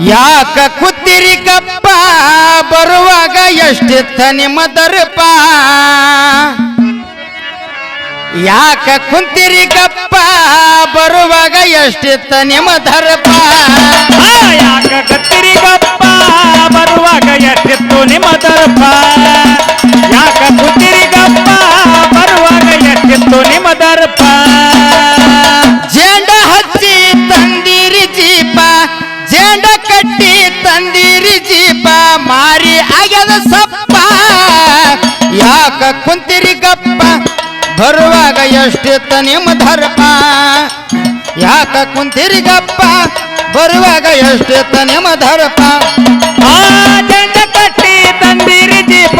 ಯಾಕ ಕೂತಿರಿ ಗಪ್ಪ ಬರುವಾಗ ಎಷ್ಟಿತ್ತ ನಿಮ್ಮ ದರ್ಪ ಯಾಕ ಕುಂತಿರಿ ಗಪ್ಪ ಬರುವಾಗ ಎಷ್ಟಿತ್ತ ನಿಮ್ಮ ದರ್ಪ ಯಾಕ ಕತ್ತಿರಿ ಗಪ್ಪ ಬರುವಾಗ ಎಷ್ಟಿತ್ತು ನಿಮ್ಮ ದರ್ಪ ಯಾಕ ಕೂತಿರಿ ಗಪ್ಪ ಬರುವಾಗ ಎಷ್ಟಿತ್ತು ನಿಮ್ಮ ದರ್ಪ ಜೇಂಡ ಹಚ್ಚಿ ತಂದಿರಿ ಜೀಪ ಜೇಂಡ ಕಟ್ಟಿ ತಂದಿರಿ ಜೀಪ ಮಾರಿ ಆಗ್ಯದ ಸಪ್ಪ ಯಾಕ ಕುಂತಿರಿ ಗಪ್ಪ ಬರುವಾಗ ಎಷ್ಟಿತ್ತ ನಿಮ್ಮ ದರ್ಪ ಯಾಕ ಕುಂತಿರಿ ಗಪ್ಪ ಬರುವಾಗ ಎಷ್ಟಿತ್ತ ನಿಮ್ಮ ದರ್ಪ ಜಂಡ ಕಟ್ಟಿ ತಂದಿರಿ ಜೀಪ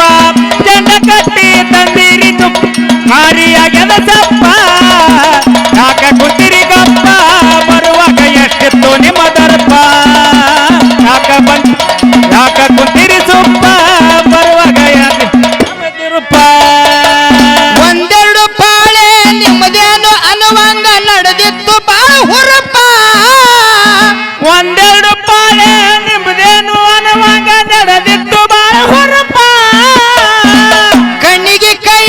ಜಂಡ ಕಟ್ಟಿ ತಂದಿರಿ ತುಪ್ಪ ಮಾರಿ ಆಗ್ಯದ ಸಪ್ಪ ಯಾಕ ಕೂತಿರಿ ಗಪ್ಪ ಬರುವಾಗ ಎಷ್ಟಿತ್ತು ನಿಮ್ಮ ದರ್ಪ ಯಾಕ ಕುಂತಿರಿ ಸುಪ್ಪ ಬರುವಾಗ ರೂಪ ಒಂದೆರಡು ಪಾಳೆ ನಿಮ್ಮದೇನು ಅನ್ನುವಂಗ ನಡೆದಿತ್ತು ಬಾಳ ಹುರಪ್ಪ ಒಂದೆರಡು ಪಾಳೆ ನಿಮ್ಮದೇನು ಅನ್ನುವಾಗ ನಡೆದಿತ್ತು ಬಾಳ ಹುರಪ್ಪ ಕಣ್ಣಿಗೆ ಕೈ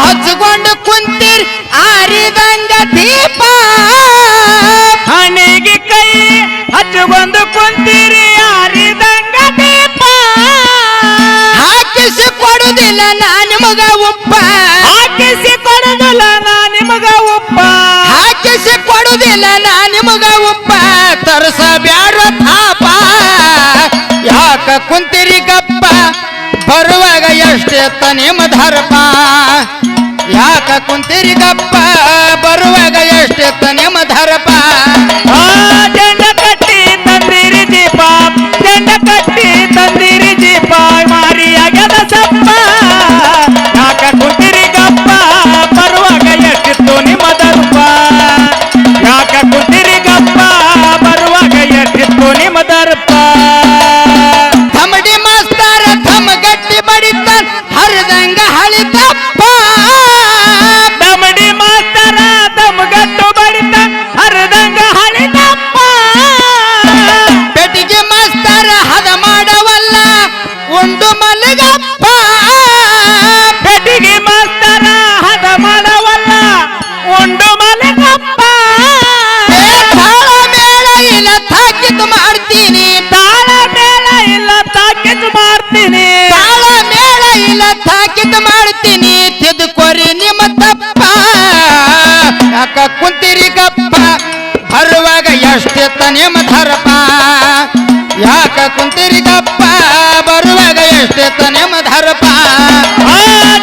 ಹಚ್ಚಿಕೊಂಡು ಕುಂತಿರಿ ಆರಿದಂಗ ದೀಪ ಹಣಿಗೆ ಕೈ ಹಚ್ಚಿಕೊಂಡು ಕುಂತಿರಿ ಆರಿದಂಗ ದೀಪ ಹಾಕಿಸಿ ಕೊಡುದಿಲ್ಲ ನಾ ನಿಮಗ ಉಪ್ಪ ಹಾಕಿಸಿ ಕೊಡುದಿಲ್ಲ ನಾ ನಿಮಗ ಉಪ್ಪ ಹಾಕಿಸಿ ಕೊಡುದಿಲ್ಲ ನಾ ನಿಮಗ ಉಪ್ಪ ತರಸ ಬ್ಯಾಡ ಪಾಪ ಯಾಕ ಕುಂತಿರಿ ಗಪ್ಪ ಬರುವಾಗ ಎಷ್ಟೆತ್ತ ನಿಮ್ಮ ದರ್ಪ ಯಾಕ ಕುಂತಿರಿ ಗಪ್ಪ ಬರುವಾಗ ಎಷ್ಟೆತ್ತ ನಿಮ್ಮ ದರ್ಪ ಜಂಡ ಕಟ್ಟಿ ತಂದಿರಿ ದೀಪ ಜಂಡ ಕಟ್ಟಿ ತಂದಿರಿ ದೀಪ ಮಾರಿ ಆಗ್ಯದ ಸಪ್ಪ ಯಾಕ ಕುಂತಿರಿ ಗಪ್ಪ ಬರುವಾಗ ಎಷ್ಟಿತ್ತು ನಿಮ್ಮ ದರ್ಪ ಯಾಕ ಕುಂತಿರಿ ಗಪ್ಪ ಬರುವಾಗ ಎಷ್ಟಿತ್ತು ನಿಮ್ಮ ದರ್ಪ ಥಮಡಿ ಮಾಸ್ತರ ಥಮಗಟ್ಟಿ ಬಡಿತಾನ ಹರಿದಂಗ ಹಳಿತಪ್ಪ ದಮಡಿ ಮಾಸ್ತರ ದಮಗಟ್ಟು ಬಡಿತ ಹರಿದಂಗ ಹಳಿತಪ್ಪ ಪೆಟ್ಟಿಗೆ ಮಾಸ್ತರ ಹದ ಮಾಡವಲ್ಲ ಉಂಡು ಮಲಗಪ್ಪ ಪೆಟ್ಟಿಗೆ ಮಾಸ್ತರ ಹದ ಮಾಡವಲ್ಲ ಉಂಡು ಮಲಗಪ್ಪ ತಾಳ ಮೇಳ ಇಲ್ಲ ತಾಕಿದ್ ಮಾಡ್ತೀನಿ ತಾಳ ಮೇಳ ಇಲ್ಲ ತಾಕಿದ್ ಮಾಡ್ತೀನಿ ತಾಳ ಮೇಳ ಇಲ್ಲ ತಾಕಿದ್ ಮಾಡ್ತೀನಿ ತಿದ್ಕೊರಿ ನಿಮ್ಮ ತಪ್ಪ ಯಾಕ ಕುಂತಿರಿ ಗಪ್ಪ ಬರುವಾಗ ಎಷ್ಟೆತ್ತ ನಿಮ್ಮ ದರ್ಪ ಯಾಕ ಕುಂತಿರಿ ಗಪ್ಪ ಬರುವಾಗ ಎಷ್ಟೆತ್ತ ನಿಮ್ಮ ದರ್ಪ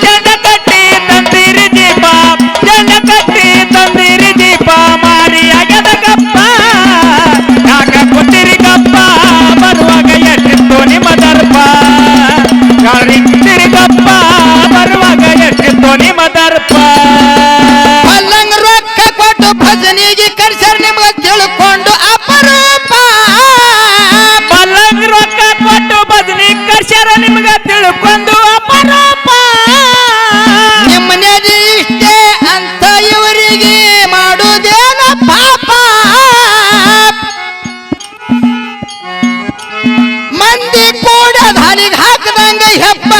ಜಂಡ ಕಟ್ಟಿ ತಂದಿರಿ ದೀಪ ಜಂಡ ಕಟ್ಟಿ ತಂದಿರಿ ದೀಪ ಮಾರಿ ಆಗ್ಯದ ಗಪ್ಪ ಯಾಕ ಕುಂತಿರಿ ಗಪ್ಪ ಬರುವಾಗ ಎಷ್ಟಿತ್ತು ನಿಮ್ಮ ದರ್ಪ ಕುಂತಿರಿ ಗಪ್ಪ ಬರುವಾಗ ಎಷ್ಟಿತ್ತು ನಿಮ್ಮ ದರ್ಪ ಪಲ್ಲಂಗ್ ರೊಕ್ಕ ಕೊಟ್ಟು ಭಜನಿಗೆ ಕರ್ಸರ್ ನಿಮ್ಗ ತಿಳ್ಕೊಂಡು ಅಪರೂಪ ಪಲ್ಲಂಗ್ ರೊಕ್ಕ ಕೊಟ್ಟು ಬದಲಿ ಕರ್ಸ್ಯಾರ ನಿಮ್ಗ ತಿಳ್ಕೊಂಡು ಅಪರೂಪ ನಿಮ್ಮನೇದಿ ಇಷ್ಟೇ ಅಂತ ಇವರಿಗೆ ಮಾಡುವುದೇನ ಪಾಪ ಮಂದಿ ಕೂಡ ಧಾನಿಗೆ ಹಾಕದಂಗ ಹೆಪ್ಪ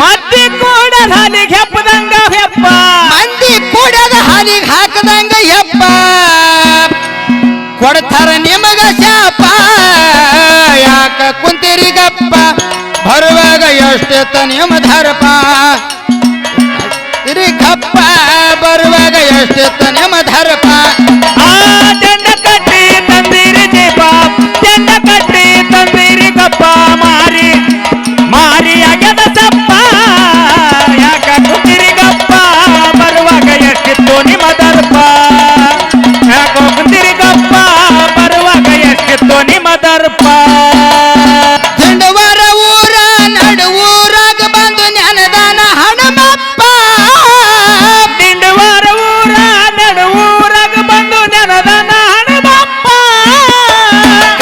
ಮದ್ದಿ ಕೂಡ ಧಾಲಿಗೆ ಹೆಪ್ಪದಂಗ ಹೆಪ್ಪ ಮಂದಿ ಕೊಡ್ತಾರ ನಿಮಗ ಶಾಪ ಯಾಕ ಕುಂತಿರಿ ಗಪ್ಪ ಬರುವಾಗ ಎಷ್ಟೆತ್ತ ನಿಮ್ಮ ಧರ್ಪ ಇರಿ ಗಪ್ಪ ಬರುವಾಗ ಎಷ್ಟೆತ್ತ ನಿಮ್ಮ ಧರ್ಪ ಆ ಜಂಡ ಕಟ್ಟಿ ತಂದಿರಿ ದೀಪ ಜಂಡ ಕಟ್ಟಿ ತಂದಿರಿ ಗಪ್ಪ ಮಾರಿ ಮಾರಿ ಆಗ್ಯದ ಸಪ್ಪ ಯಾಕ ಕುಂತಿರಿ ಗಪ್ಪ ಬರುವಾಗ ಎಷ್ಟಿತ್ತು ನಿಮ್ಮ ದರ್ಪ ಯಾಕ ಕುಂತಿರಿ ಗಪ್ಪ ಬರುವಾಗ ಎಷ್ಟಿತ್ತು ನಿಮ್ಮ ದರ್ಪ ದಿಂಡವರ ಊರ ನಡುವೂರಾಗ ಬಂದು ನೆನದಾನ ಹನುಮಪ್ಪ ದಿಂಡವಾರ ಊರ ನಡುವೂರಾಗ ಬಂದು ನೆನದನ ಹನುಮಪ್ಪ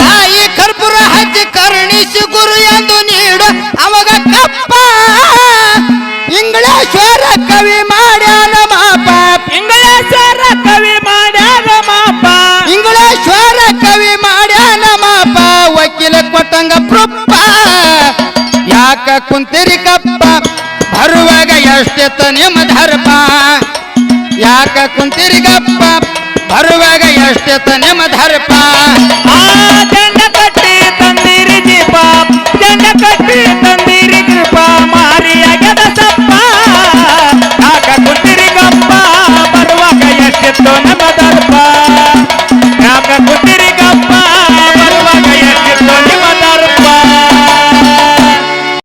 ಕಾಯಿ ಕರ್ಪೂರ ಹಚ್ಚಿ ಕರುಣಿಸಿ ಗುರು ಎಂದು ನೀಡು ಅವಾಗ ಕಪ್ಪ ಇಂಗ್ಲೇಶ್ವರ ಕವಿ ಮಾಡ್ಯಾನ ಮಾಪ ಇಂಗ್ಲೇಶ್ವರ ಕವಿ ಮಾಡ್ಯಾನ ಮಾಪ ಇಂಗ್ಲೇಶ್ವರ ಕವಿ ಮಾಡ್ಯಾನ ಮಾಪ ವಕೀಲ ಕೊಟ್ಟಂಗ ಪ್ರೊಪ್ಪ ಯಾಕ ಕುಂತಿರಿ ಕಪ್ಪ ಬರುವಾಗ ಎಷ್ಟೆತ್ತ ನಿಮ್ಮ ಧರ್ಪ ಯಾಕ ಕುಂತಿರಿ ಗಪ್ಪ ಬರುವಾಗ ಎಷ್ಟೆತ್ತ ನಿಮ್ಮ ಧರ್ಪ